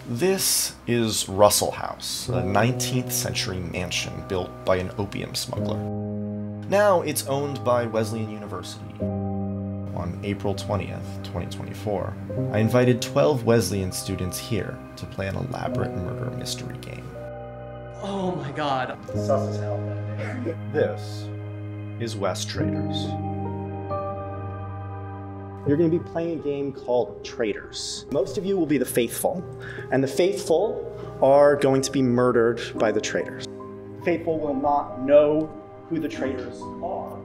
This is Russell House, a 19th century mansion built by an opium smuggler. Now it's owned by Wesleyan University. On April 20th, 2024, I invited 12 Wesleyan students here to play an elaborate murder mystery game. Oh my god. Sus as hell that day. This is WesTraitors. You're going to be playing a game called Traitors. Most of you will be the faithful, and the faithful are going to be murdered by the traitors. The faithful will not know who the traitors are,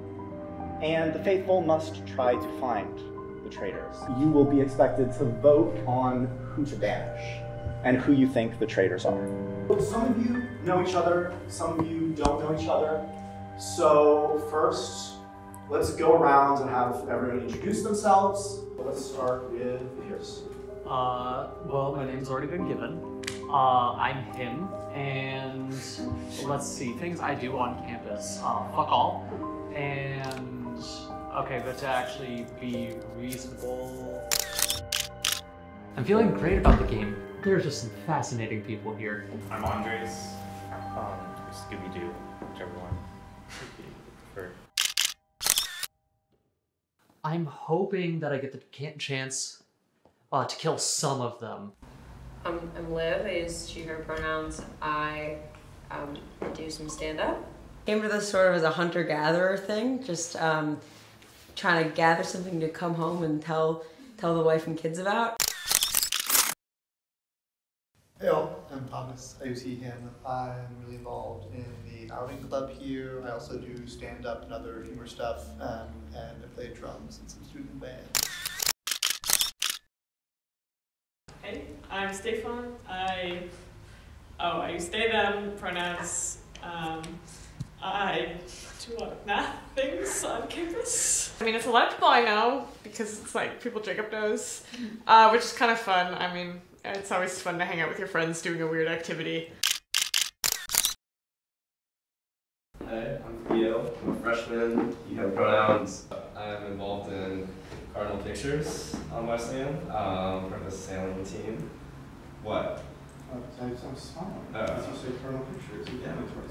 and the faithful must try to find the traitors. You will be expected to vote on who to banish and who you think the traitors are. Some of you know each other, some of you don't know each other. So first, let's go around and have everyone introduce themselves. Let's start with yours. Well, my name's already been given. I'm him, and let's see, things I do on campus. Fuck all. And, okay, but to actually be reasonable. I'm feeling great about the game. There's just some fascinating people here. I'm Andres. Scooby-Doo, whichever one you prefer. I'm hoping that I get the chance to kill some of them. I'm Liv, I use she, her pronouns. I do some stand-up. Came to this sort of as a hunter-gatherer thing, just trying to gather something to come home and tell the wife and kids about. Hey all, I'm Thomas. I use he, him. I'm really involved in the outing club here. I also do stand-up and other humor stuff, and I play drums in some student bands. Hey, I'm Stefan. I use they, them pronouns. I do a lot of math things on campus. I mean, it's a lot of people I know because it's like people Jacob knows, which is kind of fun. I mean, it's always fun to hang out with your friends doing a weird activity. Hi, I'm Theo. I'm a freshman. You have pronouns. I'm involved in Cardinal Pictures on Wesleyan, for the sailing team. What? I'm smiling. As you say Cardinal Pictures,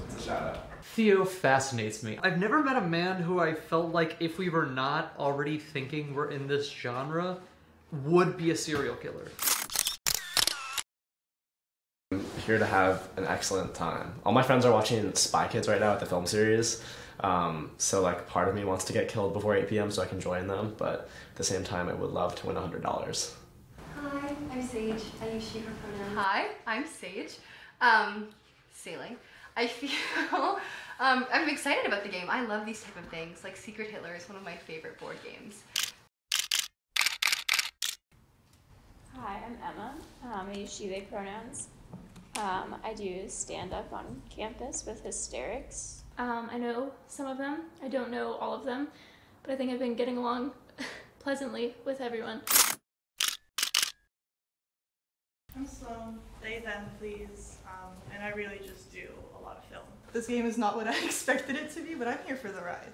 It's a shout out. Theo fascinates me. I've never met a man who I felt like, if we were not already thinking we're in this genre, would be a serial killer. I'm here to have an excellent time. All my friends are watching Spy Kids right now at the film series. So like part of me wants to get killed before 8 p.m. so I can join them, but at the same time I would love to win $100. Hi, I'm Sage. I use she, her pronouns. Hi, I'm Sage. Sailing. I feel, I'm excited about the game. I love these type of things. Like Secret Hitler is one of my favorite board games. Hi, I'm Emma. I use she, they pronouns. I do stand-up on campus with Hysterics. I know some of them. I don't know all of them, but I think I've been getting along pleasantly with everyone. I'm Sloan. They, them, please. And I really just do a lot of film. This game is not what I expected it to be, but I'm here for the ride.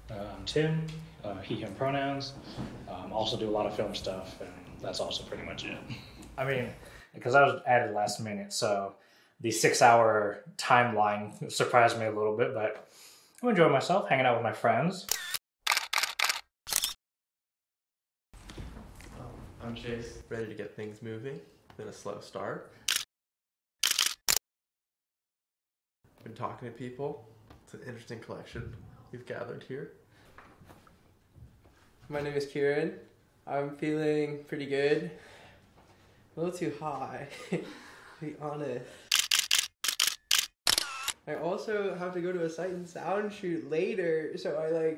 I'm Tim, he, him pronouns. Also do a lot of film stuff, and that's also pretty much it. I mean, because I was added last minute, so the 6-hour timeline surprised me a little bit, but I'm enjoying myself, hanging out with my friends. I'm Chase, ready to get things moving. Been a slow start. Been talking to people. It's an interesting collection we've gathered here. My name is Kieran. I'm feeling pretty good. A little too high, to be honest. I also have to go to a sight and sound shoot later, so I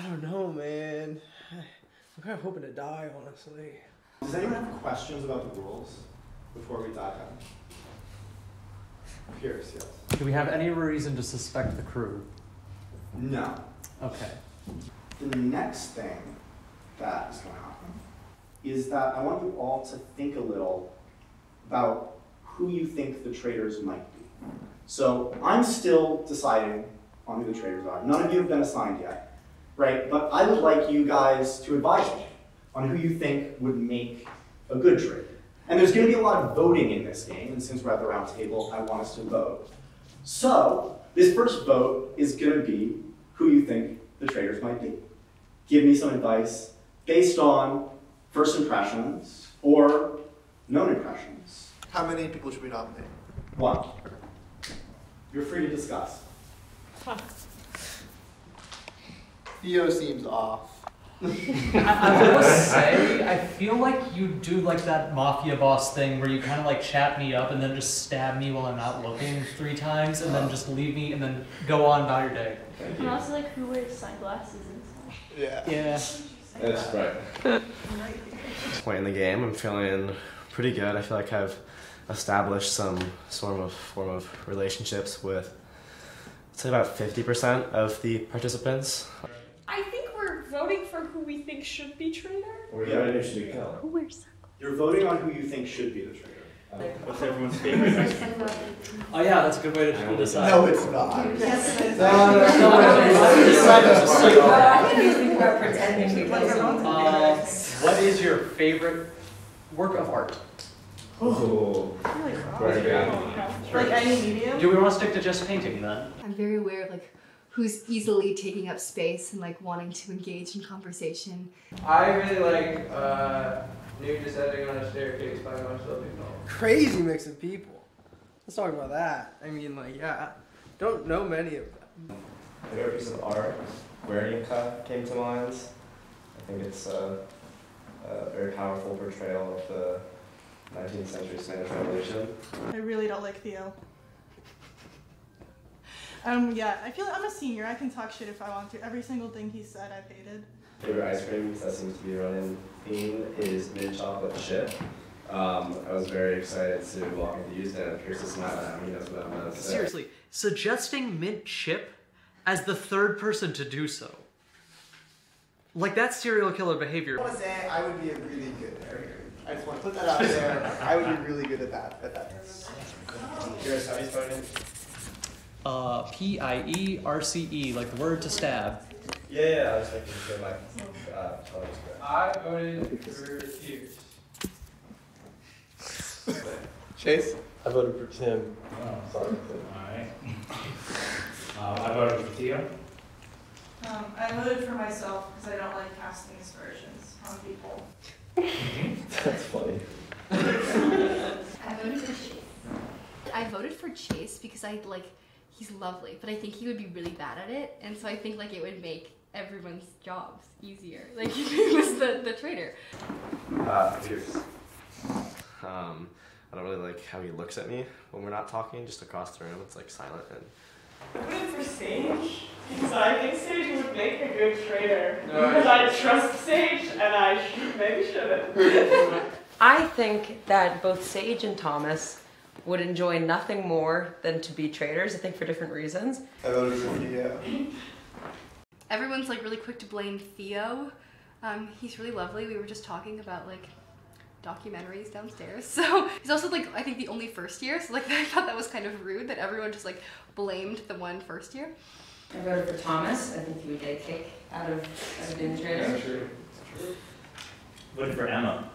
don't know, man. I'm kind of hoping to die, honestly. Does anyone have questions about the rules before we dive in? Pierce, yes. Do we have any reason to suspect the crew? No. Okay. The next thing that is going to happen is that I want you all to think a little about who you think the traitors might be. So I'm still deciding on who the traitors are. None of you have been assigned yet, right? But I would like you guys to advise me on who you think would make a good traitor. And there's going to be a lot of voting in this game, and since we're at the round table, I want us to vote. So, this first vote is going to be who you think the traitors might be. Give me some advice based on first impressions or known impressions. How many people should we nominate? 1. You're free to discuss. Theo seems off. I will say, I feel like you do like that mafia boss thing where you kind of like chat me up and then just stab me while I'm not looking 3 times and then just leave me and then go on about your day. And also like who wears sunglasses and stuff. Yeah. Yeah. That's right. This point in the game, I'm feeling pretty good. I feel like I've established some form of relationships with, I'd say about 50% of the participants. I think we're voting for who we think should be traitor. Or voting who should be killed. Who wears sunglasses? You're voting on who you think should be the traitor. What's everyone's favorite? Oh yeah, that's a good way to decide. No, it's not. Yes, it is. I think you think about pretending because what is your favorite work of art? Ooh. Very good. Like any medium? Do we want to stick to just painting then? I'm very aware of like who's easily taking up space and like wanting to engage in conversation. I really like nude descending on a staircase by myself. Crazy mix of people. Let's talk about that. I mean, like, yeah, don't know many of them. My favorite piece of art, Guernica, came to mind. I think it's a very powerful portrayal of the 19th century Spanish Revolution. I really don't like Theo. Yeah, I feel like I'm a senior. I can talk shit if I want to. Every single thing he said, I've hated. Favorite ice cream that seems to be a running theme is mint chocolate chip. I was very excited to walk into Houston. I'm curious to smile at him. He knows what I'm going to say. Seriously, suggesting mint chip as the 3rd person to do so. Like, that's serial killer behavior. want to say I would be a really good traitor. I just want to put that out there. I would be really good at that. Curious, how do you spell it? P-I-E-R-C-E, like the word to stab. Yeah, I was thinking for like, I voted for Tears. Chase? I voted for Tim. Oh, sorry. Alright. I voted for Theo. I voted for myself because I don't like casting aspersions on people. That's funny. I voted for Chase because he's lovely, but I think he would be really bad at it, and so I think like it would make everyone's jobs easier. Like if he was the traitor. Pierce. I don't really like how he looks at me when we're not talking, just across the room. It's like silent and. I voted for Sage because I think Sage would make a good traitor. Because I trust Sage and I maybe shouldn't. I think that both Sage and Thomas would enjoy nothing more than to be traitors, I think for different reasons. I voted for Theo. Everyone's like really quick to blame Theo. He's really lovely. We were just talking about like documentaries downstairs. So he's also like, I think the only first year. So like I thought that was kind of rude that everyone just like blamed the one first year. I voted for Thomas. I think he would get a kick out of being a traitor. That's true. Voted for Emma.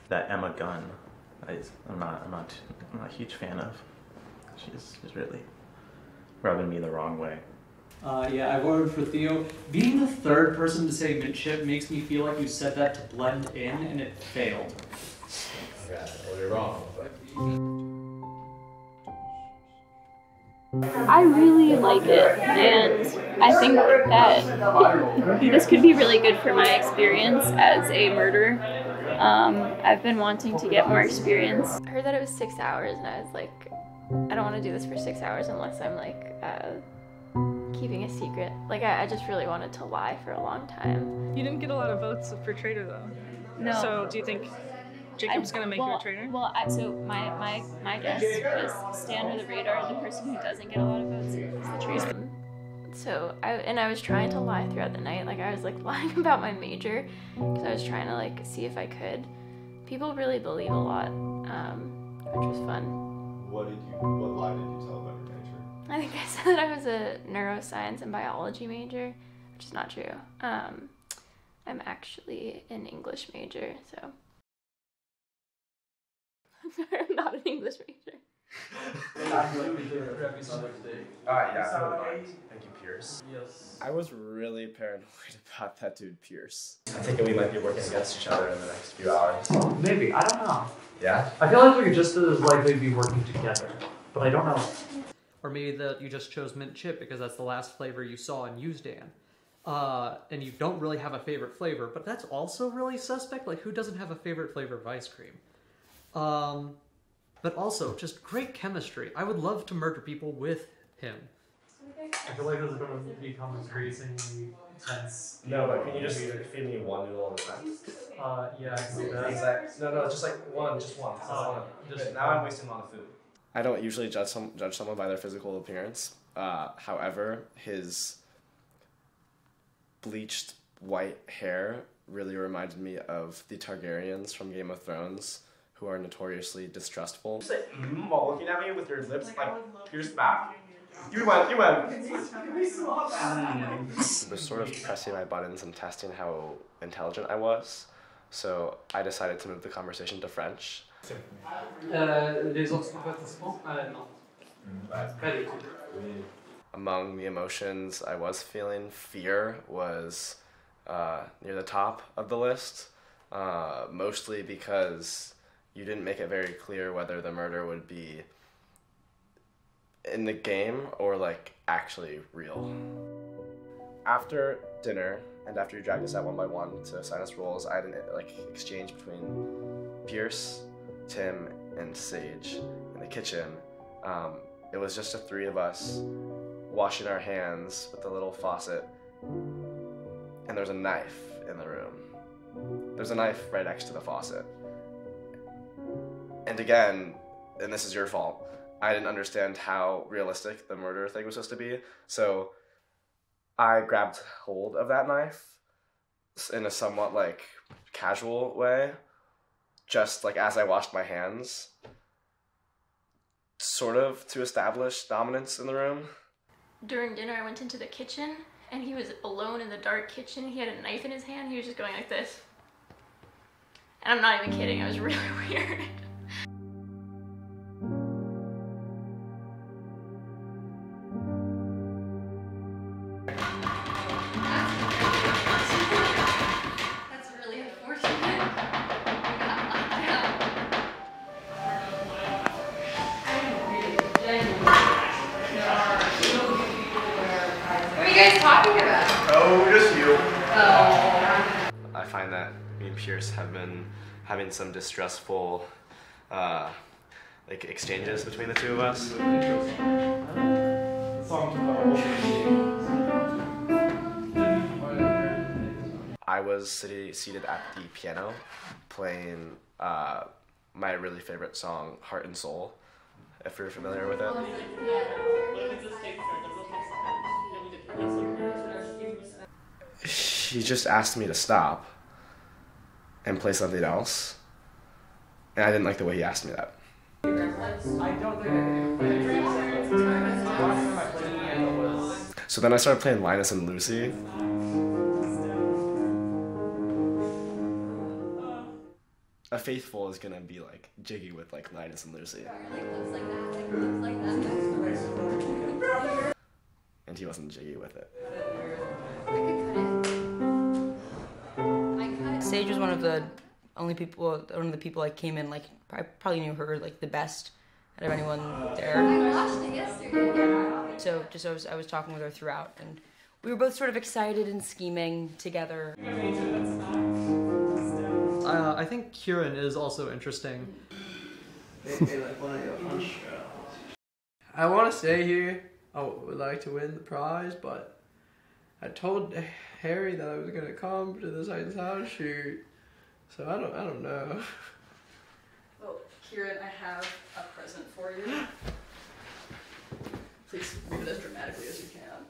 That Emma Gunn, I'm not a huge fan of. She's really rubbing me the wrong way. Yeah, I voted for Theo. Being the 3rd person to say mint chip makes me feel like you said that to blend in, and it failed. Yeah, well, you're wrong. I really like it, and I think that this could be really good for my experience as a murderer. I've been wanting to get more experience. I heard that it was 6 hours, and I was like, I don't want to do this for 6 hours unless I'm like keeping a secret. Like I just really wanted to lie for a long time. You didn't get a lot of votes for traitor though. No. So do you think Jacob's gonna make you a traitor? Well, so my guess is stay under the radar. The person who doesn't get a lot of votes is the traitor. So I was trying to lie throughout the night. Like I was like lying about my major because I was trying to like see if I could. People really believe a lot, which was fun. What lie did you tell about your major? I think I said that I was a neuroscience and biology major, which is not true. I'm actually an English major, so. I'm not an English major. Thank you, Pierce. Yes. I was really paranoid about that dude, Pierce. I'm thinking we might be working against each other in the next few hours. Maybe, I don't know. Yeah? I feel like we could just as likely be working together, but I don't know. Or maybe that you just chose mint chip because that's the last flavor you saw and used, Dan. And you don't really have a favorite flavor, but that's also really suspect. Like, who doesn't have a favorite flavor of ice cream? But also, just great chemistry. I would love to murder people with him. I feel like this is going to become increasingly tense. No, but can you just feed me one noodle at a time? Yeah, I can do that. Exactly. No, just like one, just one. Now I'm wasting a lot of food. I don't usually judge someone by their physical appearance. However, his bleached white hair really reminded me of the Targaryens from Game of Thrones, who are notoriously distrustful. Just like, while looking at me with your lips like pierced back. You went. He was sort of pressing my buttons and testing how intelligent I was, so I decided to move the conversation to French. Among the emotions I was feeling, fear was near the top of the list, mostly because you didn't make it very clear whether the murder would be in the game or like actually real. After dinner and after you dragged us out one by one to assign us roles, I had an exchange between Pierce, Tim, and Sage in the kitchen. It was just the three of us washing our hands with a little faucet, and there's a knife in the room. There's a knife right next to the faucet. And again, and this is your fault, I didn't understand how realistic the murder thing was supposed to be, so I grabbed hold of that knife in a somewhat casual way, just as I washed my hands, sort of to establish dominance in the room. During dinner, I went into the kitchen, and he was alone in the dark kitchen. He had a knife in his hand. He was just going like this. And I'm not even kidding. It was really weird. That's really unfortunate. What are you guys talking about? Oh, just you. Oh. I find that me and Pierce have been having some distressful exchanges between the two of us. I was seated at the piano playing my really favorite song, Heart and Soul, if you're familiar with it. He just asked me to stop and play something else, and I didn't like the way he asked me that. So then I started playing Linus and Lucy. A faithful is gonna be jiggy with Linus and Lucy. And he wasn't jiggy with it. Sage was one of the people I came in, I probably knew her the best out of anyone there. I watched it yesterday. So I was talking with her throughout, and we were both sort of excited and scheming together. I think Kieran is also interesting. I want to stay here. I would like to win the prize, but I told Harry that I was gonna come to this house shoot, so I don't know. Well, Kieran, I have a present for you. Please read it as dramatically as you can.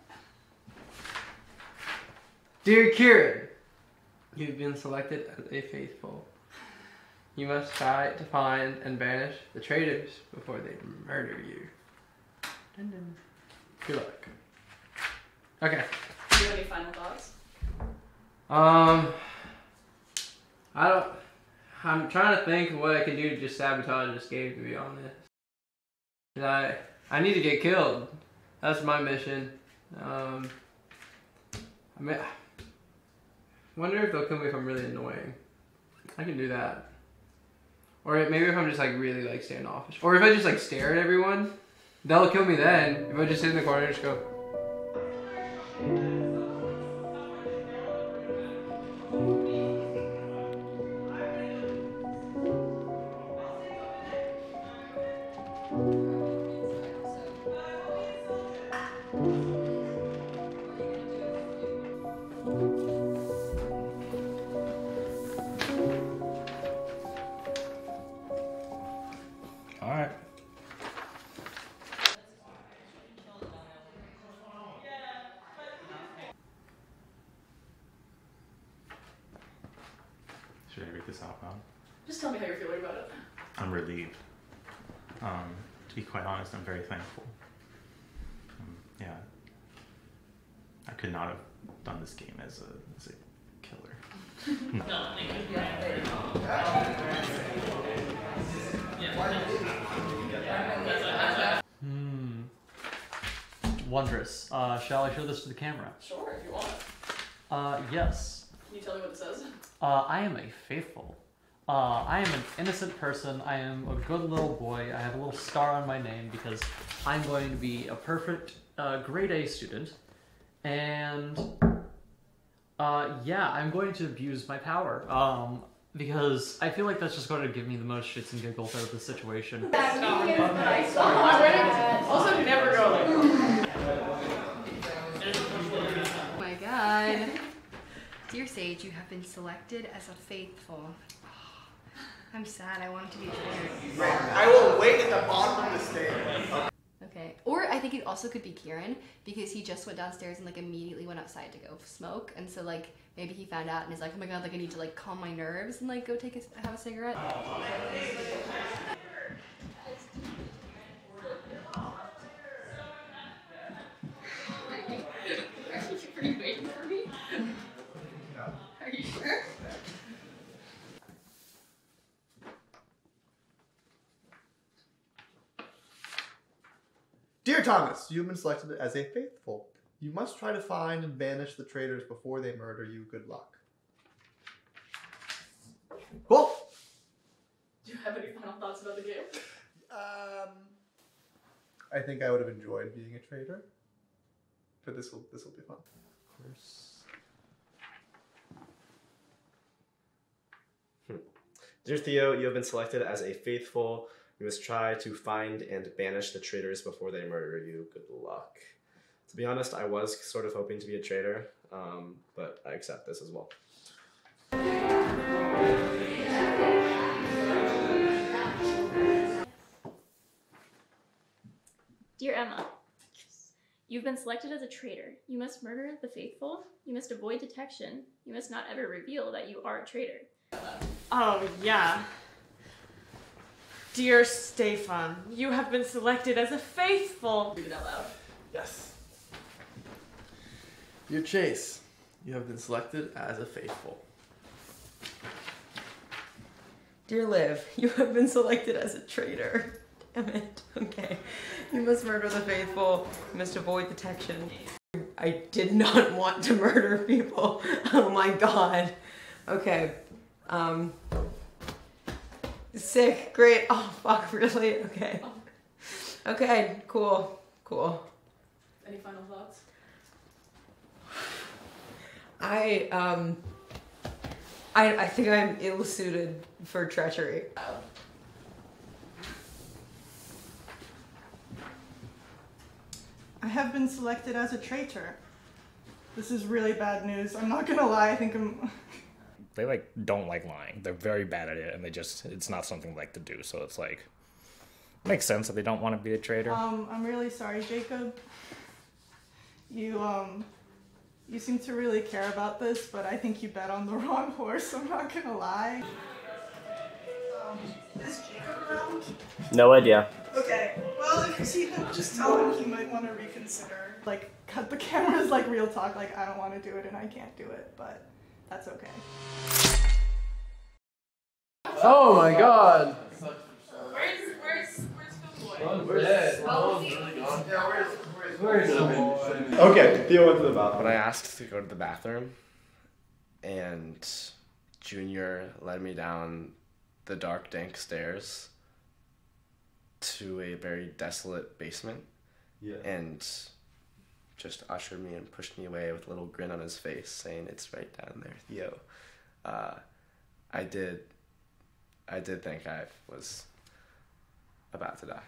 Dear Kieran, you've been selected as a faithful. You must try to find and banish the traitors before they murder you. Dun dun. Good luck. Okay. Do you have any final thoughts? I'm trying to think of what I can do to just sabotage this game, to be honest. I need to get killed. That's my mission. I mean, wonder if they'll kill me if I'm really annoying. I can do that. Or maybe if I'm just like really like standoffish. Or if I just like stare at everyone, they'll kill me then. If I just sit in the corner and just go. Should I read this out loud? Just tell me how you're feeling about it. I'm relieved. To be quite honest, I'm very thankful. Yeah, I could not have done this game as a killer. Wondrous. Shall I show this to the camera? Sure, if you want. Yes. Can you tell me what it says? I am a faithful. I am an innocent person. I am a good little boy. I have a little star on my name because I'm going to be a perfect grade A student. And yeah, I'm going to abuse my power. Because I feel like that's just going to give me the most shits and giggles out of the situation. Also, never go like Oh my god. Dear Sage, you have been selected as a faithful. I'm sad, I wanted to be a traitor. I will wait at the bottom of the stairs. Okay. Or I think it also could be Kieran, because he just went downstairs and like immediately went outside to go smoke, and so like maybe he found out and is like, oh my god, like I need to like calm my nerves and like go have a cigarette. Are you waiting for me? Are you sure? Dear Thomas, you have been selected as a faithful. You must try to find and banish the traitors before they murder you. Good luck. Cool. Do you have any final thoughts about the game? I think I would have enjoyed being a traitor, but this will be fun. Dear Theo, you have been selected as a faithful. You must try to find and banish the traitors before they murder you. Good luck. To be honest, I was sort of hoping to be a traitor, but I accept this as well. Dear Emma, you've been selected as a traitor. You must murder the faithful. You must avoid detection. You must not ever reveal that you are a traitor. Oh, yeah. Dear Stefan, you have been selected as a faithful. Read it out loud. Yes. Dear Chase, you have been selected as a faithful. Dear Liv, you have been selected as a traitor. Damn it. Okay. You must murder the faithful. You must avoid detection. I did not want to murder people. Oh my god. Okay. Sick. Great. Oh fuck, really? Okay. Okay, cool. Cool. Any final thoughts? I think I'm ill-suited for treachery. I have been selected as a traitor. This is really bad news. I'm not gonna lie, I think I'm... They like don't like lying. They're very bad at it, and it's not something they like to do. So it's like, makes sense that they don't want to be a traitor. I'm really sorry, Jacob. You seem to really care about this, but I think you bet on the wrong horse, I'm not gonna lie. Is Jacob around? No idea. Okay, well, if you see him, just tell him he might want to reconsider. Like, cut the cameras, like, real talk, like, I don't want to do it and I can't do it, but that's okay. Oh my god. Okay, Theo went to the bathroom. When I asked to go to the bathroom, and Junior led me down the dark, dank stairs to a very desolate basement, and just ushered me and pushed me away with a little grin on his face, saying, "It's right down there, Theo." I did think I was about to die.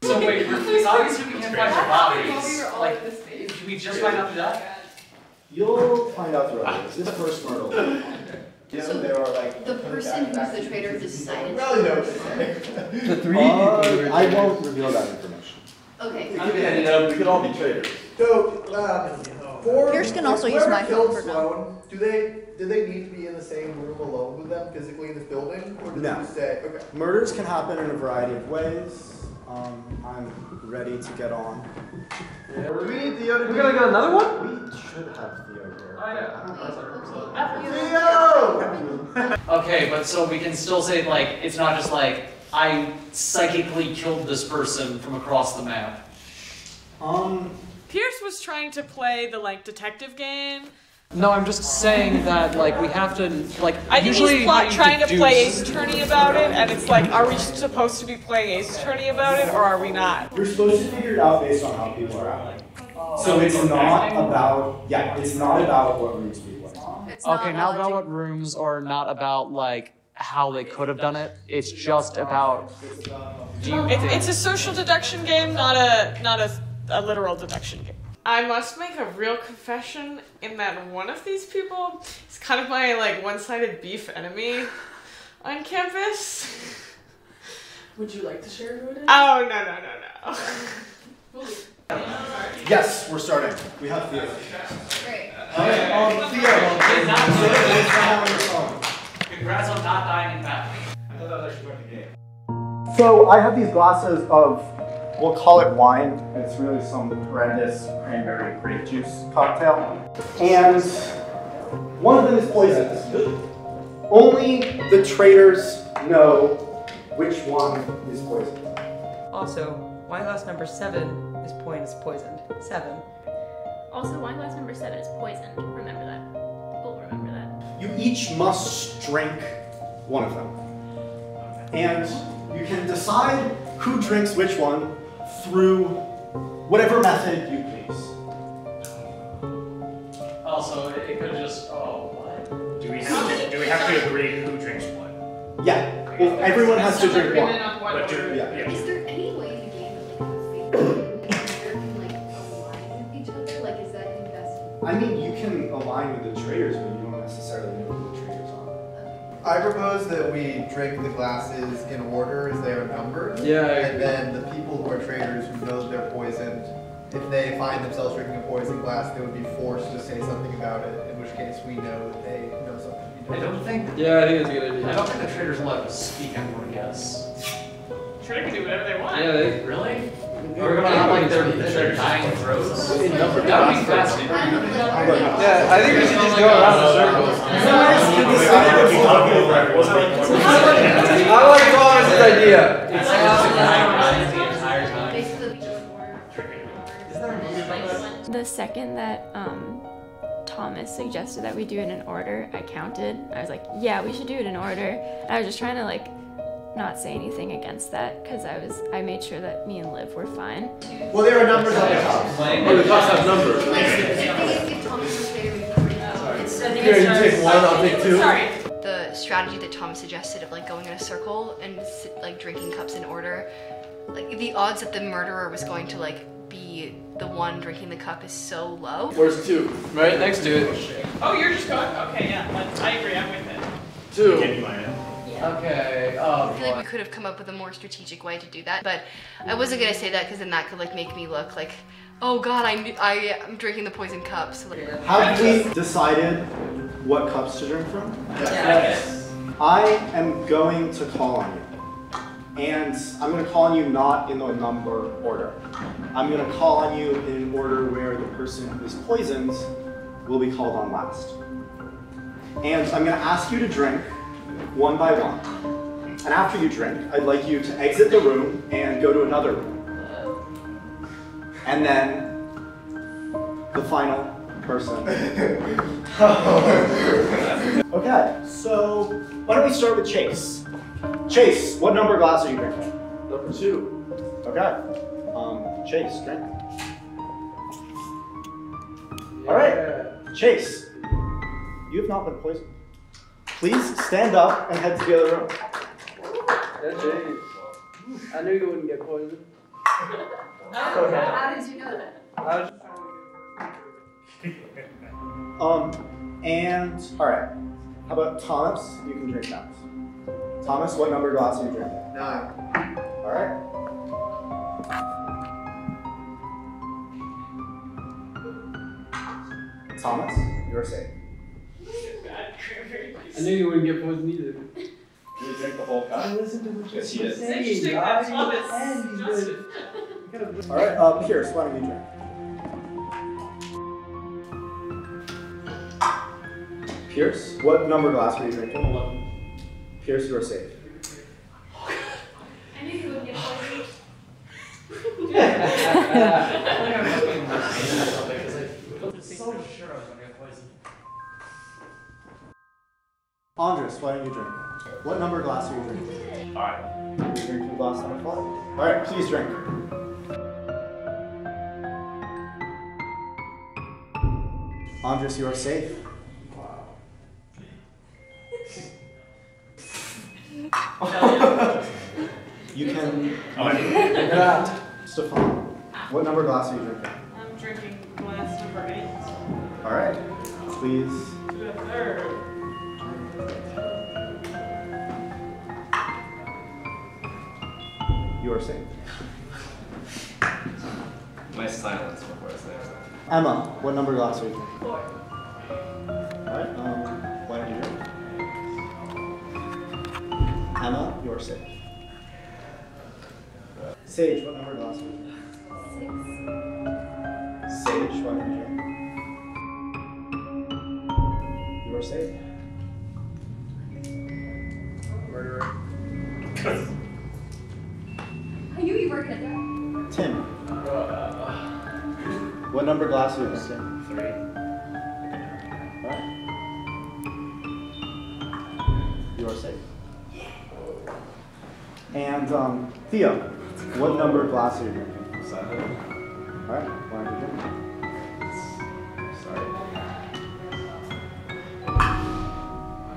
So wait, it's obviously we can't find the bodies. Like, did we just find out the death? You'll find out throughout this. It's the first murder. So there are like the person who's the traitor decided. Really no. The three people. I won't reveal that information. Okay. We could all be traitors. So, Pierce can also use my phone for now. Do they need to be in the same room alone with them physically in this building, or do they just say okay? Murders can happen in a variety of ways. I'm ready to get on. Do we need Theo to We gotta get another one? We should have Theo here. Theo! Okay, but so we can still say, like, it's not just like, I psychically killed this person from across the map. Pierce was trying to play the, like, detective game. No, I'm just saying that, like, we have to, like, I think usually he's how you trying to deduce- play Ace Attorney about it, and it's like, are we supposed to be playing Ace Attorney about it, or are we not? You're supposed to figure it out based on how people are acting. So it's not about, it's not about what rooms people are in. Okay, not about what rooms or not about, like, how they could have done it. It's just about, It's a social deduction game, not a literal deduction game. I must make a real confession in that one of these people is kind of my, like, one-sided beef enemy on campus. Would you like to share who it is? Oh, no. Yes, we're starting. We have Theo. Great. Congrats on not dying in battle. I thought that was actually part of the game. So I have these glasses of, we'll call it wine. It's really some horrendous cranberry grape juice cocktail. And one of them is poisoned. Only the traitors know which one is poisoned. Also, wine glass number 7 is poisoned. 7. Also, wine glass number 7 is poisoned. Remember that. We'll remember that. You each must drink one of them. And you can decide who drinks which one through whatever method you please. Also, it could just, what? Do we have to agree who drinks what? Yeah. Well, everyone has to drink one. Is there any way in the game that like can like align with each other? Like, is that investment? I mean, you can align with the traitors, but you don't necessarily know who the traitors are. I propose that we drink the glasses in order as they are numbered. Yeah, I And then the people who are traitors who know they're poisoned, if they find themselves drinking a poison glass, they would be forced to say something about it, in which case we know that they know something. I don't think. Yeah, I think it's a good idea. I don't think the traitors allowed to speak, I'm gonna guess. Traitor can do whatever they want. Yeah, they Really? We're gonna have like their dying throats? That would be fascinating. Yeah, I think we should just go around in circles. I like Thomas's idea. The second that Thomas suggested that we do it in order, I counted. I was like, yeah, we should do it in order. And I was just trying to like not say anything against that because I made sure that me and Liv were fine. Well, there are numbers on the top. Oh, the tops have numbers. Here, you take one, I'll take two. The strategy that Thomas suggested of like going in a circle and like drinking cups in order, like the odds that the murderer was going to like be the one drinking the cup is so low. Where's 2? Right next to it. Oh, you're just going? Okay, yeah. I agree. I'm with it. 2. Okay. I feel like we could have come up with a more strategic way to do that, but I wasn't gonna say that because then that could like make me look like, oh god, I'm drinking the poison cup. So, like, Have we decided what cups to drink from? Yes. I am going to call on you. And I'm going to call on you not in the number order. I'm going to call on you in an order where the person who is poisoned will be called on last. And I'm going to ask you to drink one by one. And after you drink, I'd like you to exit the room and go to another room. And then the final person. Okay, so why don't we start with Chase? Chase, what number glass are you drinking? Number 2. Okay. Chase, drink. All right, Chase, you have not been poisoned. Please stand up and head to the other room. Yeah, Chase. I knew you wouldn't get poisoned. How did you know that? And all right, how about Thomas? You can drink that. Thomas, what number glass are you drinking? 9. All right. Thomas, you're safe. I knew you wouldn't get poisoned either. Did you drink the whole cup? Listen to what Yes, he you're did. saying. All right, Pierce, why don't you drink? Pierce, what number glass were you drinking? 11. Pierce, you are safe. I knew you wouldn't get poisoned. So sure I was gonna get poisoned. Andres, why don't you drink? What number glass are you drinking? 5. You're drinking glass number 5. All right, please drink. Andres, you are safe. You can. Stefan, what number glass are you drinking? I'm drinking glass number 8. All right, please. To a third. You are safe. Nice silence before I say something. Emma, what number glass are you drinking? 4. All right, why don't you drink? Emma, you are safe. Sage, what number glass are you drinking? 6. Sage, why don't you drink? You are safe. Murderer. I knew you were gonna die. Tim, what number glass are you drinking? 3. All right. You are safe. And Theo, what number glass are you drinking? 7. All right, why don't you drink? Sorry.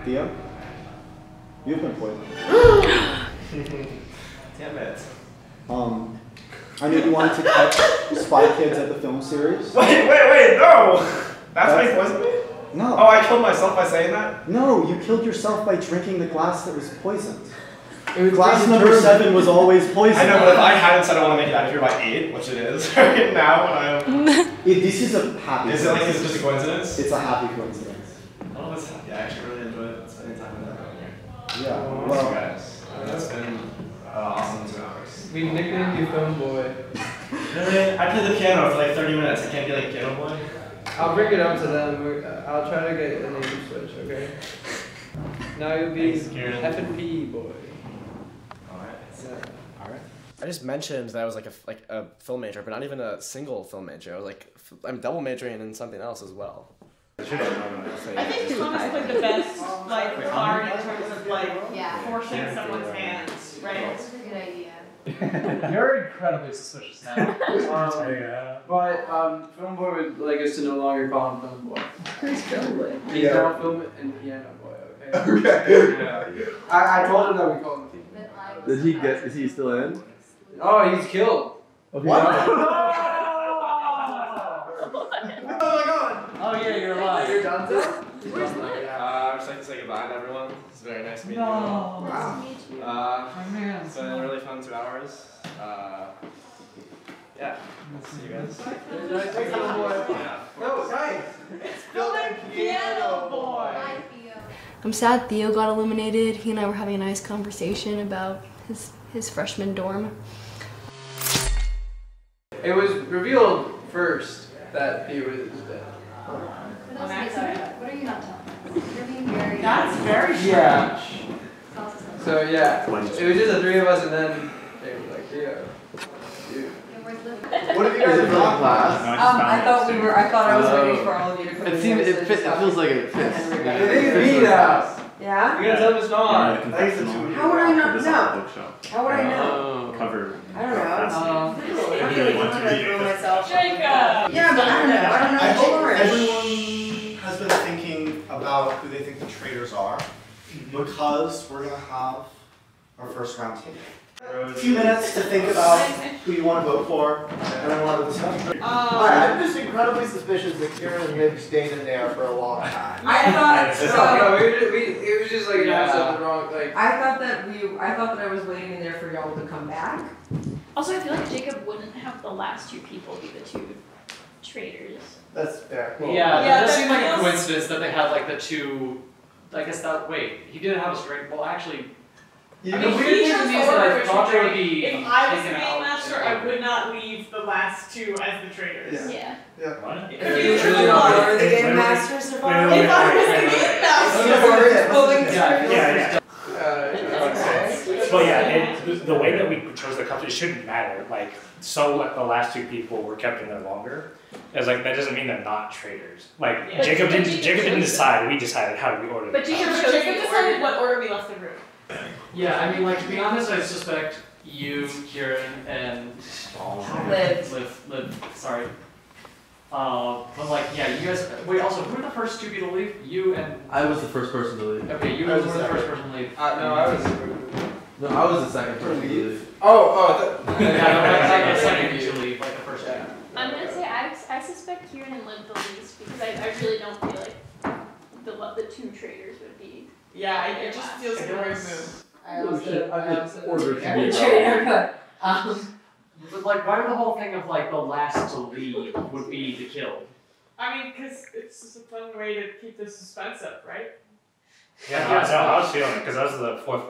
Theo, you've been poisoned. Damn it. I knew you wanted to catch Spy Kids at the film series. Wait, no! That's why you poisoned me? No. Oh, I killed myself by saying that? No, you killed yourself by drinking the glass that was poisoned. Glass number 7 was always poisoned. I know, but if I hadn't said I want to make it out of here by 8, which it is right now, when This is a happy Is it just a coincidence? It's a happy coincidence. Oh, that's happy. I actually really enjoyed spending time with everyone here. Yeah, Well, guys, it's been awesome 2 hours. We nicknamed you Film Boy. Really? I played the piano for like 30 minutes. I can't be like Piano Boy. I'll bring it up to them. I'll try to get a name switch, okay? Now you'll be F&P Boy. Alright. I just mentioned that I was like a film major, but not even a single film major. I was like, I'm double majoring in something else as well. I think Thomas played the best card in terms of forcing someone's hands, right? That's a good idea. You're incredibly suspicious now. But Film Boy would like us to no longer call him Film Boy. Who's Film Boy? He's now Film and Piano Boy, okay? Okay. Yeah. I told him that we called him. Is he still in? Oh, he's killed. Okay. What? Oh yeah, you're alive. You're done, Theo? I'd just like to say goodbye to everyone. It's very nice meeting you all. Wow. It's been a really fun 2 hours. Yeah. See you guys. No, guys. Piano Boy. I'm sad Theo got eliminated. He and I were having a nice conversation about his freshman dorm. It was revealed first that he was dead. What are you not telling us? You're being That's very strange. Yeah. So yeah, it was just the three of us, and then they were like, Theo. Dude. What have you guys done in class? I thought I was waiting for all of you to come in. It feels like it fits. It is me now. Yeah? You're gonna tell them it's not. How would I not know? How would I know? Cover. I don't know. Jacob! Yeah, but I don't know. I don't know. Everyone has been thinking about who they think the traitors are because we're going to have our first round table. A few minutes to think about who you want to vote for, and then we'll have a discussion. I'm just incredibly suspicious that Kieran and Liv stayed in there for a long time. I thought it was just like the wrong like. I thought that I was waiting in there for y'all to come back. Also, I feel like Jacob wouldn't have the last two people be the two traitors. That's fair. Yeah, that does seem like a coincidence that they had like the two. I guess that. Wait, he didn't have a straight. Well, actually. Yeah, I mean, weird thing to me is that I thought there would be. If I was the taken game out. master, I would not leave the last two as the traitors. Yeah. What? If you truly are the game master, survive. If I was the game master. Well, yeah, the way that we chose the cups, it shouldn't matter. Like, so like, the last two people were kept in there longer. It's like that doesn't mean they're not traitors. Like Yeah. Jacob didn't decide. We decided how we ordered. But Jacob decided what order we left the room. Yeah, I mean, like to be honest, I suspect you, Kieran, and Liv. Sorry. But like, yeah, you guys. Wait, also, who were the first two people to leave? You and. I was the first person to leave. Okay, you were the first person to leave. No, I was. No, I was the second person to leave. Yeah, the second to leave, like the first. Yeah. I'm gonna say I suspect Kieran and Liv the least because I really don't feel like the two traitors would be. Yeah, it just feels like the right move. I also ordered to be traitor, But like, why would the whole thing of like the last to leave would be to kill? I mean, because it's just a fun way to keep the suspense up, right? Yeah, I was feeling it because I was the fourth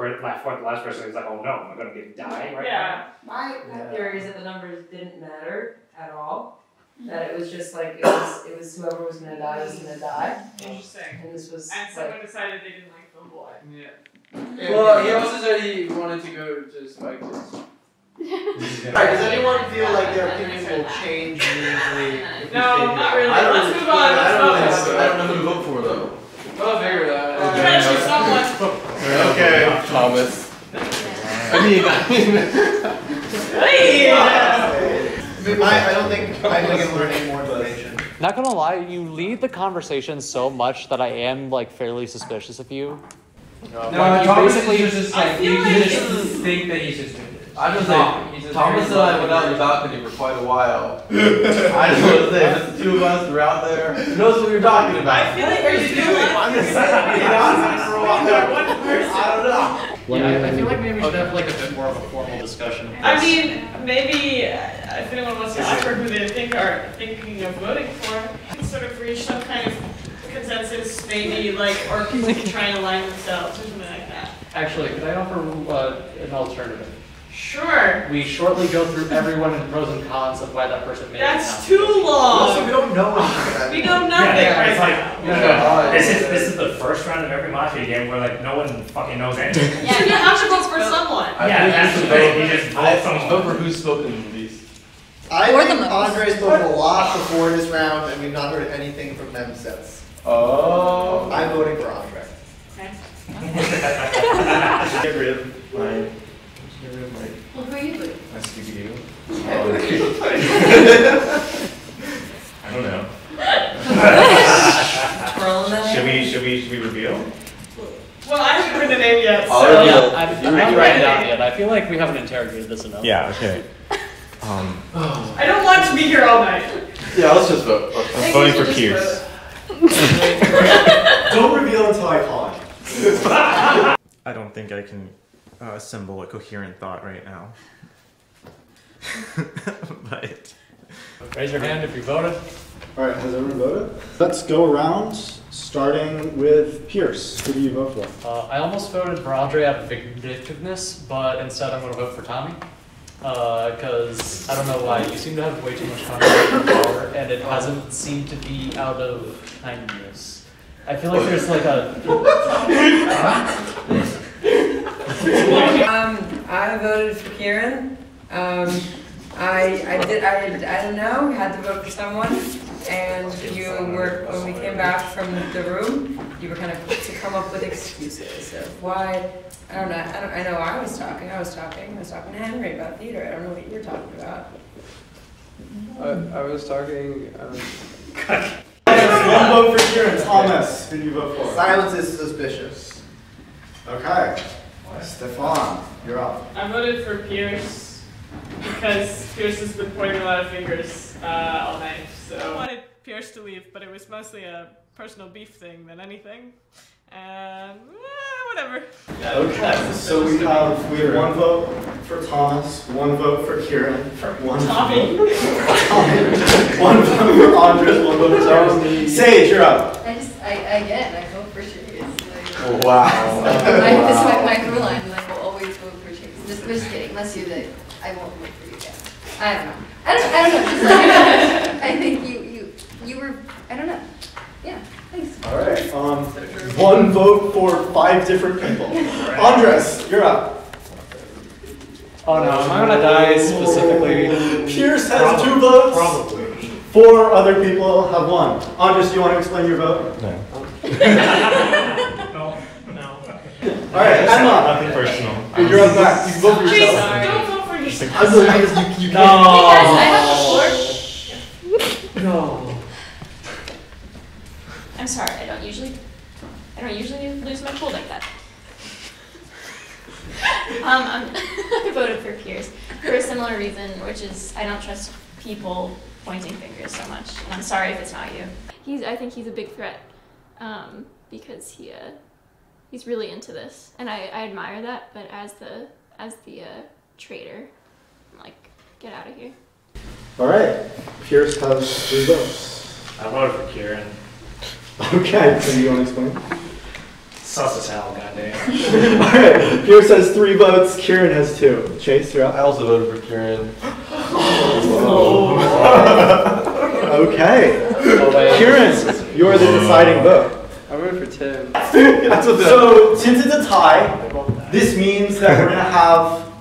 last person. Who's like, oh no, am I gonna die right now? My theory is that the numbers didn't matter at all. That it was just like it was whoever was gonna die was gonna die. Interesting. And this was And someone decided they didn't like Film Boy. Yeah. Well, he also said he wanted to go to Spike Kids. Alright, does anyone feel like their opinion will change meaningfully? No, not really. Let's move on. I don't know who to vote for though. I'll figure it out. Eventually someone. Okay, Thomas. I don't think I'm going to learn any more information. Not gonna lie, you lead the conversation so much that I am like fairly suspicious of you. No, Like, Thomas basically- is just like, you just think that he's just I'm just saying, Thomas and I went out on the balcony for quite a while. I just want to say, if the two of us were out there, who knows what you're talking about? I feel like there's two. I'm just saying, you know, for a while. I don't know. Yeah, I feel like maybe we should have like a bit more of a formal discussion. I mean, maybe if anyone wants to offer who they think are thinking of voting for, sort of reach some kind of consensus, maybe like, or people can try and align themselves or something like that. Actually, could I offer an alternative? Sure. We shortly go through everyone and pros and cons of why that person made it. That's too long. Also, we don't know anything. We know nothing right now. This is the first round of every Mafia game where like no one fucking knows anything. Yeah, you have to vote for someone. Yeah, that's the vote. You just vote someone. Vote for who's spoken the least. I think Andre's spoken a lot before this round, and we've not heard anything from them since. Oh. I'm voting for Andre. Get rid of my. Well, who are you voting? My Scooby-Doo. I don't know. Should we reveal? Well, I haven't written a name yet, so. I haven't written it down yet. I feel like we haven't interrogated this enough. Yeah. Okay. I don't want to be here all night. Yeah, let's just vote. I'm voting for Kears. Don't reveal until I call it. I don't think I can assemble a coherent thought right now. But raise your hand if you voted. All right, has everyone voted? Let's go around, starting with Pierce. Who do you vote for? I almost voted for Andre out of vindictiveness, but instead I'm going to vote for Tommy. Because I don't know why, you seem to have way too much conversation power, and it hasn't seemed to be out of kindness. I feel like there's like a. I voted for Kieran. I don't know, had to vote for someone, and you were, when we came back from the room, you were kind of to come up with excuses of why, I don't know, I know I was talking to Henry about theater, I don't know what you were talking about. I was talking, One vote for Kieran. Thomas, who do you vote for? Silence is suspicious. Okay. Stefan, you're up. I voted for Pierce because Pierce has been pointing a lot of fingers all night. So I wanted Pierce to leave, but it was mostly a personal beef thing than anything. And whatever. Okay, so we have one vote for Thomas, one vote for Kieran, one Tommy. vote for Tommy, one vote for Andres, one vote for Tommy. Sage, you're up. I vote for Chase. Like, Wow. This is my crew line. Like, we'll always vote for Chase. Just kidding. Unless you did, I won't vote for you again. I don't know. Just like, I think you were. I don't know. Yeah. Thanks. All right. One vote for 5 different people. Andres, you're up. Oh no, am I gonna die specifically? Pierce has 2 votes. Probably. 4 other people have 1. Andres, do you want to explain your vote? No. No. All right, Emma. Nothing personal. You're up next. You vote for yourself. Don't vote for yourself. I'm the youngest. You No. can't. I have the floor. No. I'm sorry, I don't usually lose my cool like that. I voted for Pierce for a similar reason, which is I don't trust people pointing fingers so much. And I'm sorry if it's not you. I think he's a big threat because he's really into this, and I admire that. But as the traitor, I'm like, get out of here. All right. Pierce has 3 votes. I voted for Kieran. Okay, so you want to explain? Sus as hell, goddamn. All right, Pierce has 3 votes, Kieran has 2. Chase, you're up. I also voted for Kieran. Okay. Kieran, you're the deciding vote. I voted for Tim. So, since it's a tie, this means that we're going to have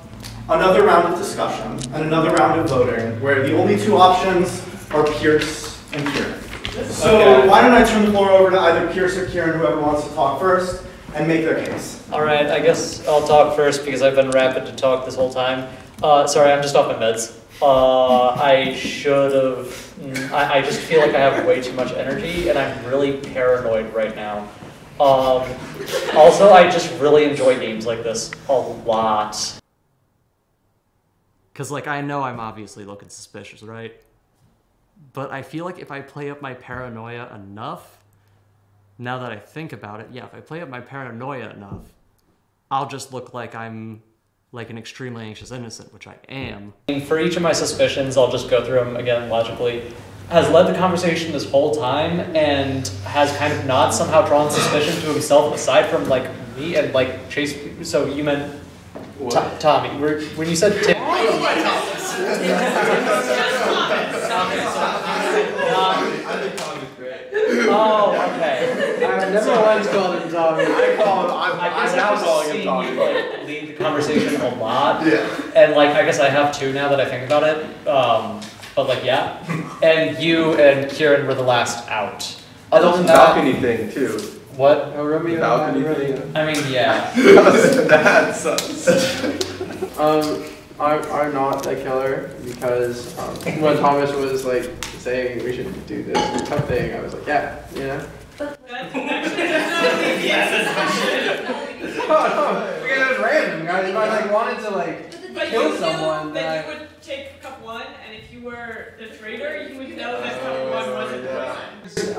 another round of discussion and another round of voting where the only 2 options are Pierce and Kieran. So why don't I turn the floor over to either Pierce or Kieran, whoever wants to talk first, and make their case. Alright, I guess I'll talk first because I've been rapid to talk this whole time. Sorry, I'm just off my meds. I should have... I just feel like I have way too much energy, and I'm really paranoid right now. Also, I just really enjoy games like this a lot. Because, like, I know I'm obviously looking suspicious, right? But I feel like if I play up my paranoia enough, now that I think about it, yeah, if I play up my paranoia enough, I'll just look like I'm like an extremely anxious innocent, which I am. For each of my suspicions, I'll just go through them again logically, has led the conversation this whole time and has kind of not somehow drawn suspicion to himself aside from like me and like Chase. So you meant Tommy, when you said Tim. Oh, okay. I've never once called him Tommy. I guess I'm calling him Tommy. Like, lead the conversation a lot. Yeah. And like, I guess I have 2 now that I think about it. But like, yeah. And you and Kieran were the last out. Other than that, balcony thing too. What? Oh, Romeo. Balcony thing. I mean, yeah. That sucks. I'm not the killer because when Thomas was like saying we should do this tough thing, I was like, yeah, you know. Oh, no, because it was random, guys. If I like wanted to like kill someone, then you would take cup 1, and if you were the traitor, you would know that cup 1 wasn't poison.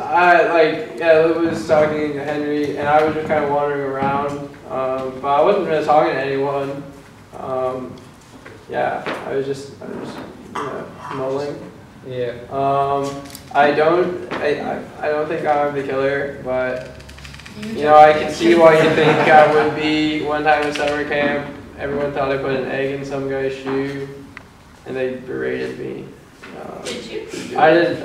Liv was talking to Henry, and I was just kind of wandering around, but I wasn't really talking to anyone. Yeah, I was just mulling. Yeah. I don't think I'm the killer, but I can see why you think I would be. One time at summer camp, everyone thought I put an egg in some guy's shoe, and they berated me. Did you? I didn't.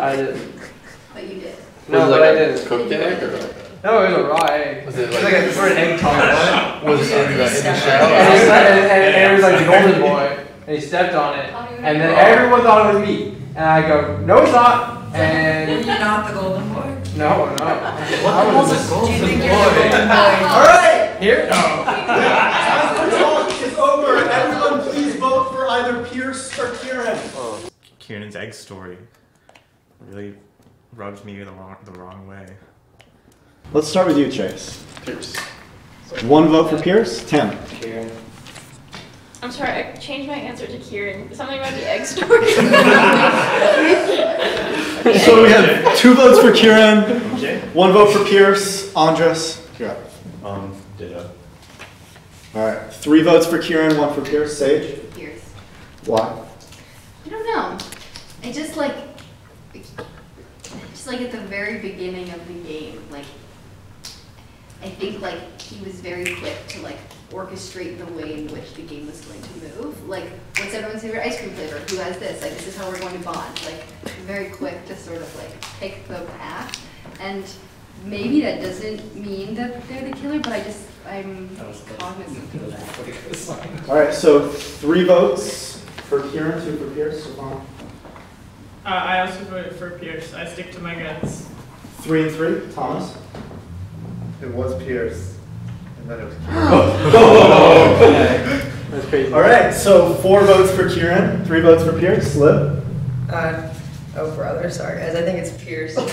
But you did. No, but I didn't. Cooked egg or? No, it was a raw egg. Was it like like a sort of egg tart? Was in the shell? And it was like the golden boy, and he stepped on it, and then everyone thought it was meat. And I go, no, it's not. And You're not the golden boy. no. What the hell is a golden boy? All right. Here? No. Time to talk is over. Everyone, please vote for either Pierce or Kieran. Kieran's egg story really rubs me the wrong way. Let's start with you, Chase. Pierce. One vote for Pierce. Tim. Kieran. I'm sorry, I changed my answer to Kieran. Something about the egg story. So we have 2 votes for Kieran, 1 vote for Pierce. Andres. You're up. Ditto. All right. 3 votes for Kieran, 1 for Pierce. Sage. Pierce. Why? I don't know. I just like at the very beginning of the game, like I think like he was very quick to like orchestrate the way in which the game was going to move. Like, what's everyone's favorite ice cream flavor? Who has this? Like, this is how we're going to bond. Like, very quick to sort of like pick the path. And maybe that doesn't mean that they're the killer, but I'm cognizant of that. All right. So 3 votes for Kieran, 2 for Pierce. Sophia. I also voted for Pierce. I stick to my guns. 3 and 3. Thomas. It was Pierce, and then it was Okay. That's crazy. All right. So 4 votes for Kieran, 3 votes for Pierce. Liv. Oh brother, sorry guys. I think it's Pierce. Oh no!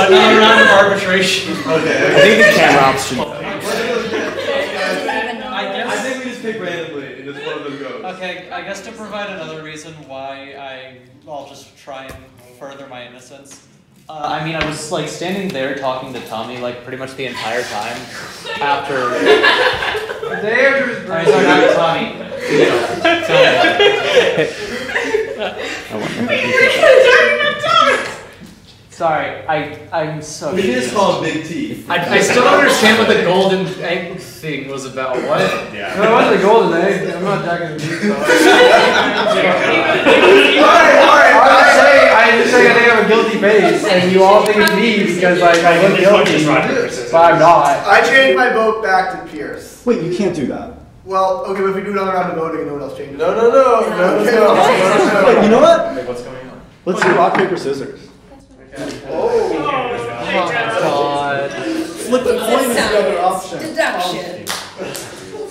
Another round of arbitration. Okay. I think the camera option. I think we just pick randomly, and just one of them goes. Okay, I guess to provide another reason why I'll just try and further my innocence. I mean, I was like standing there talking to Tommy like pretty much the entire time after. There's Sorry, not Tommy. Sorry, I'm so. We can just call him Big T. I still don't understand what the golden egg thing was about. What? Yeah. No, it wasn't a golden egg. I'm not jacking the meat. I just say I think I have a guilty face, and you all think it's me because like I look guilty, but I'm not. I changed my vote back to Pierce. Wait, you can't do that. Well, okay, but if we do another round of voting and no one else changes. No. Wait, you know what? Wait, what's going on? Let's do rock, paper, scissors. Oh God. Flip the coin is the other option. Deduction.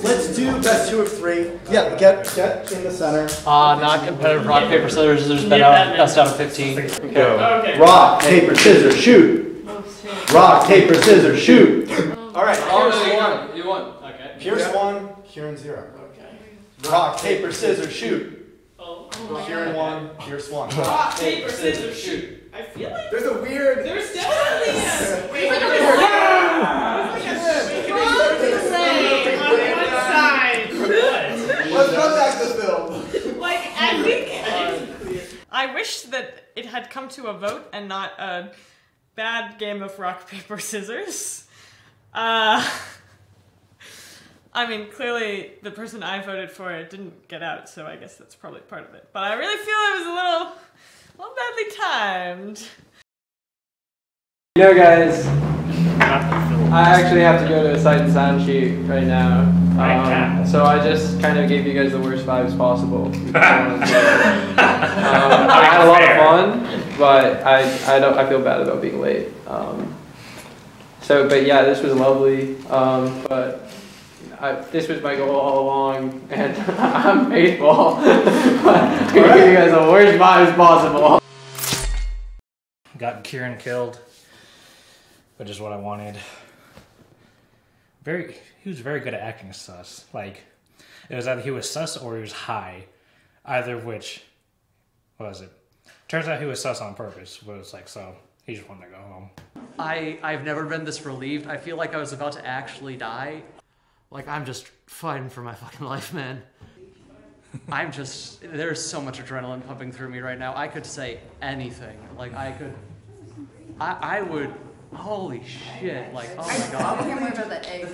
Let's do best 2 of 3. Yeah, get in the center. Not competitive rock, paper, scissors. There's best out of 15. Okay. Rock, paper, scissors, shoot. Rock, paper, scissors, shoot. All right, Pierce 1. You won. Okay. Pierce 1, Kieran 0. Okay. Rock, paper, scissors, shoot. Kieran 1, Pierce 1. Rock, paper, scissors, shoot. I feel like there's a weird. there's definitely Let's run back the film. like I think I wish that it had come to a vote and not a bad game of rock, paper, scissors. I mean, clearly the person I voted for didn't get out, so I guess that's probably part of it. But I really feel it was a little badly timed. You know, guys, I actually have to go to a sight and sound shoot right now. So I just kind of gave you guys the worst vibes possible. I had a lot of fun, but I feel bad about being late. But yeah, this was lovely. But this was my goal all along, and I'm faithful. I give you guys the worst vibes possible. Got Kieran killed, which is what I wanted. He was very good at acting sus. Like, it was either he was sus or he was high. Either of which, what was it? Turns out he was sus on purpose. But it's like, so he just wanted to go home. I've never been this relieved. I feel like I was about to actually die. Like, I'm just fighting for my fucking life, man. There's so much adrenaline pumping through me right now. I could say anything. Like, I would, holy shit, like, oh my god. I want to hear more about that egg.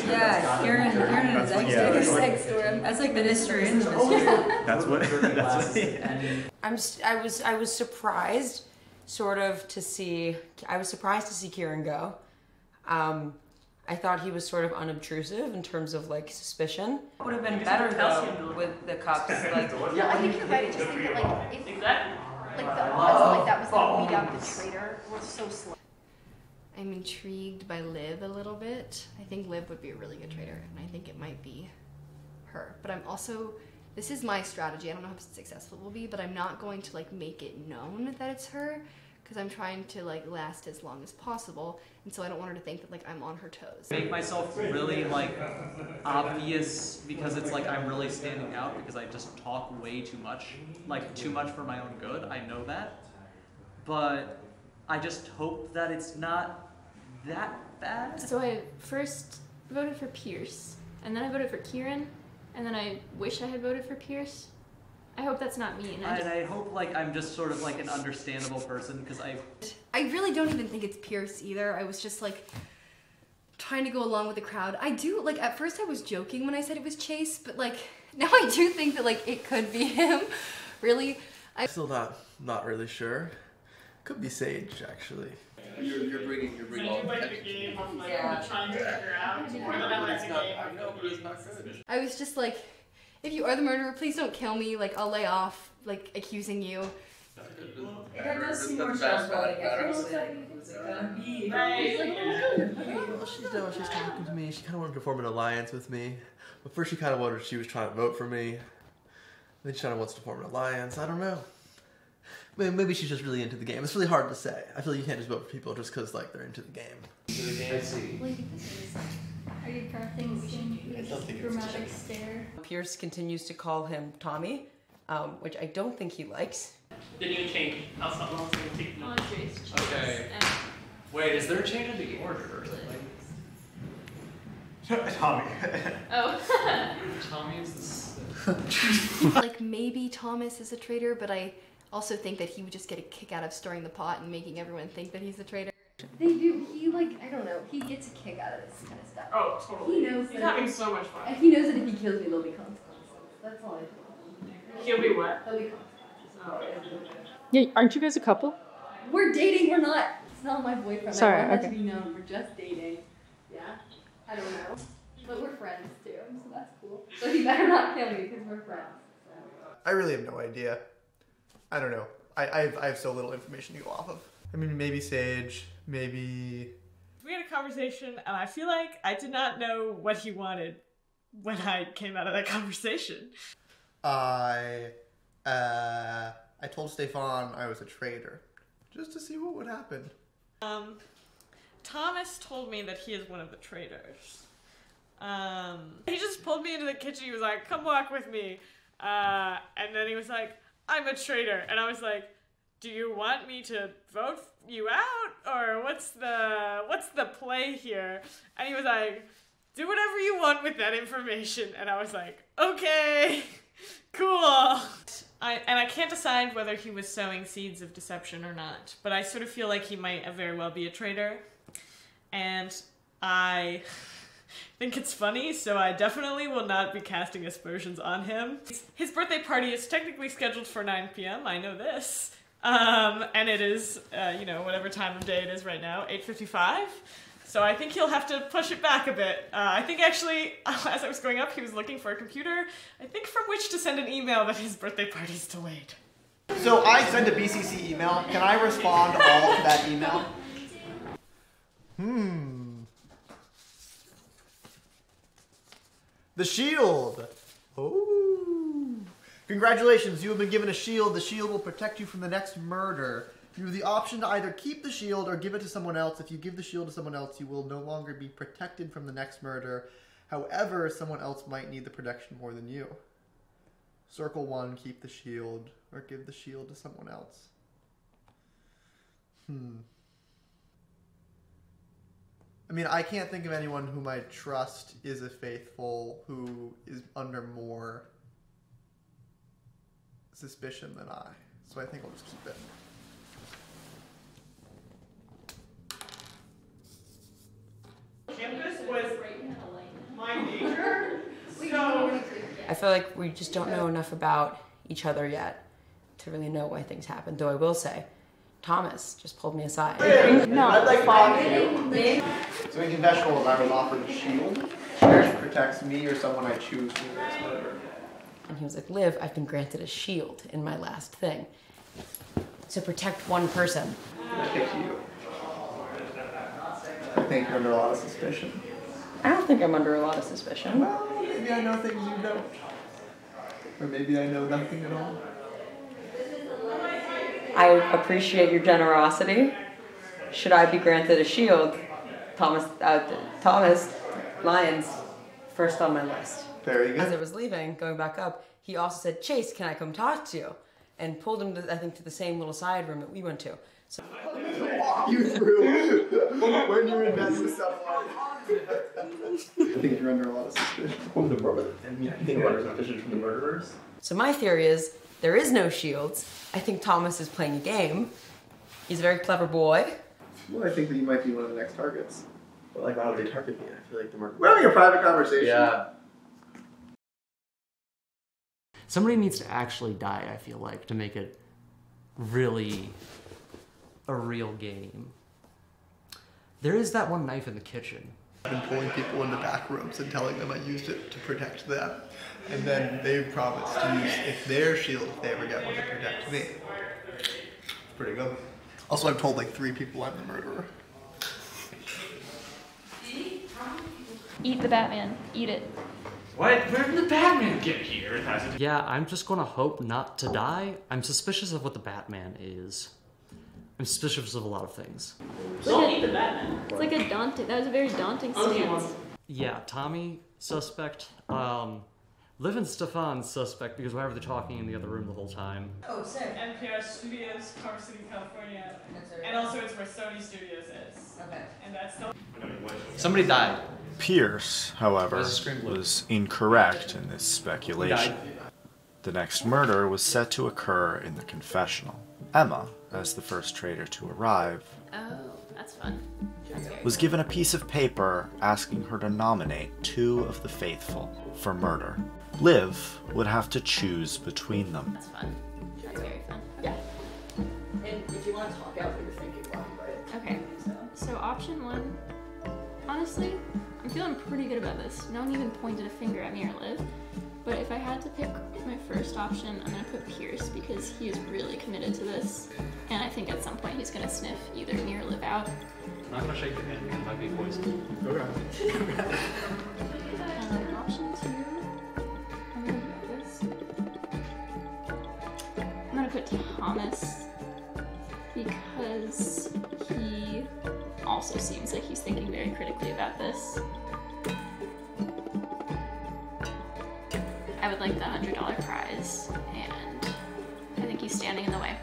Yeah, Kieran and his egg story. That's like the mystery in the mystery. That's what. I was surprised sort of to see, I was surprised to see Kieran go. I thought he was sort of unobtrusive in terms of like suspicion. Would have been better though with the cups. Like, no, I think you're right. I just think that like if like the odds like that was gonna beat out the traitor was so slow. I'm intrigued by Liv a little bit. I think Liv would be a really good traitor, and I think it might be her. But I'm also, this is my strategy. I don't know how successful it will be, but I'm not going to like make it known that it's her, because I'm trying to like last as long as possible, and so I don't want her to think that like I'm on her toes. Make myself really like obvious because it's like I'm really standing out because I just talk way too much, like too much for my own good. I know that, but I just hope that it's not that bad. So I first voted for Pierce, and then I voted for Kieran, and then I wish I had voted for Pierce. I hope that's not me. And I hope like I'm just sort of like an understandable person because I really don't even think it's Pierce either. I was just like trying to go along with the crowd. I do, like at first I was joking when I said it was Chase, but like now I do think that like it could be him. Really. I'm still not really sure. Could be Sage, actually. You're bringing all the game of like trying to figure out more than I like the game. I know, but it's not good. I was just like, if you are the murderer, please don't kill me. Like I'll lay off, like accusing you. That does seem more trustworthy. I feel like it was gonna be. Well, she's talking to me. She kind of wanted to form an alliance with me. But first she kind of wanted, she was trying to vote for me. Then she kind of wants to form an alliance. I don't know. Maybe she's just really into the game. It's really hard to say. I feel like you can't just vote for people just because like they're into the game. I see. Are you crafting a dramatic stare? Pierce continues to call him Tommy, which I don't think he likes. The new change. I'll stop. Okay. Wait, is there a change in the order or something? Tommy. Oh. Tommy is this. Like maybe Thomas is a traitor, but I also think that he would just get a kick out of stirring the pot and making everyone think that he's a traitor. They do. He like, I don't know. He gets a kick out of this kind of stuff. Oh, totally. He knows He's that having so much fun. He knows that if he kills me, there'll be consequences. That's all I think. He'll be what? There'll be consequences. Yeah, aren't you guys a couple? We're dating. We're not. It's not my boyfriend. Sorry, I want that okay. to be known. We're just dating. Yeah. I don't know. But we're friends too, so that's cool. So he better not kill me because we're friends. I really have no idea. I don't know. I have so little information to go off of. I mean, maybe Sage, maybe... We had a conversation, and I feel like I did not know what he wanted when I came out of that conversation. I told Stefan I was a traitor, just to see what would happen. Thomas told me that he is one of the traitors. He just pulled me into the kitchen. He was like, "Come walk with me," and then he was like, "I'm a traitor," and I was like, "Do you want me to vote you out, or what's the play here?" And he was like, "Do whatever you want with that information," and I was like, "Okay, cool." I can't decide whether he was sowing seeds of deception or not, but I sort of feel like he might very well be a traitor, and I think it's funny, so I definitely will not be casting aspersions on him. His birthday party is technically scheduled for 9 p.m. I know this. And it is, whatever time of day it is right now, 8:55. So I think he'll have to push it back a bit. I think actually, as I was going up, he was looking for a computer, I think from which to send an email that his birthday party's delayed. So I send a BCC email. Can I respond all to that email? The shield. Oh. Congratulations, you have been given a shield. The shield will protect you from the next murder. You have the option to either keep the shield or give it to someone else. If you give the shield to someone else, you will no longer be protected from the next murder. However, someone else might need the protection more than you. Circle 1, keep the shield, or give the shield to someone else. I mean, I can't think of anyone whom I trust is a faithful who is under more suspicion than I. So I think I'll just keep it. Campus was my major, so... I feel like we just don't know enough about each other yet to really know why things happen. Though I will say, Thomas just pulled me aside. No, I'd like to talk to you. So in confessionals, I was offered a shield, which protects me or someone I choose from this murder. And he was like, Liv, I've been granted a shield in my last thing to protect one person. I pick you. I think you're under a lot of suspicion. I don't think I'm under a lot of suspicion. Well, maybe I know things you don't. Or maybe I know nothing at all. I appreciate your generosity. Should I be granted a shield, Thomas Lyons, first on my list. Very good. As I was leaving, going back up, he also said, Chase, can I come talk to you? And pulled him, I think, to the same little side room that we went to. So walk you through when you invest with someone. I think you're under a lot of suspicion. From the murder. I think you're under suspicion from the murderers. So my theory is, there is no shields. I think Thomas is playing a game. He's a very clever boy. Well, I think that you might be one of the next targets. But like, why would they target me? I feel like the murder. We're having a private conversation. Yeah. Somebody needs to actually die, I feel like, to make it really a real game. There is that one knife in the kitchen. I've been pulling people into back rooms and telling them I used it to protect them. And then they promised to use their shield if they ever get one to protect me. It's pretty good. Also, I've told like 3 people I'm the murderer. Eat the Batman. Eat it. What? Where did the Batman get here? Yeah, I'm just gonna hope not to die. I'm suspicious of what the Batman is. I'm suspicious of a lot of things. Don't eat the Batman. It's like a daunting, that was a very daunting stance. Yeah, Tommy, suspect. Liv and Stefan, suspect, because why were they talking in the other room the whole time? Oh, sick. NPR Studios, Culver City, California. And also it's where Sony Studios is. Okay. And that's still... Somebody died. Pierce, however, was incorrect in this speculation. The next murder was set to occur in the confessional. Emma, as the first traitor to arrive, Oh, that's fun. That's very was given a piece of paper asking her to nominate 2 of the faithful for murder. Liv would have to choose between them. That's fun. That's very fun. Yeah. And if you want to talk out what you're thinking while you write. Okay. So option 1, honestly, I'm feeling pretty good about this. No one even pointed a finger at me or Liv. But if I had to pick my first option, I'm gonna put Pierce because he is really committed to this. And I think at some point he's gonna sniff either me or Liv out. I'm not gonna shake your hand, it might be poison. Okay. Option 2, I'm gonna do this. I'm gonna put Thomas because he also seems like he's thinking very critically about this. I would like the $100 prize, and I think he's standing in the way.